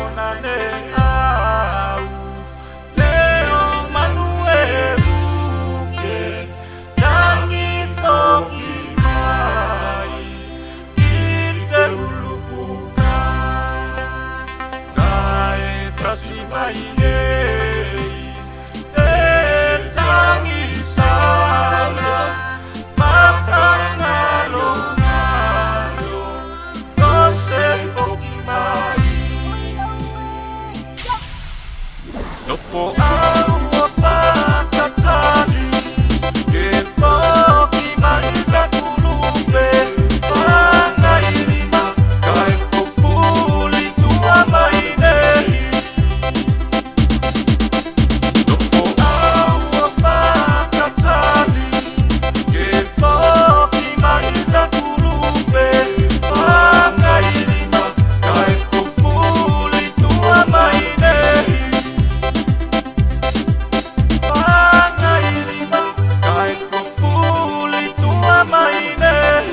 onane au leo manueruke tangi foki mai kite ulupuka gae tasimaine tangi sana makangalo ngalo kose foki mai no for our pakatali ke foki mai katulupe pangailima kai kufuli tua mai nei no for our pakatali ke foki mai katulupe pangailima kai kufuli tua mai nei pangailima kai kufuli tua mai nei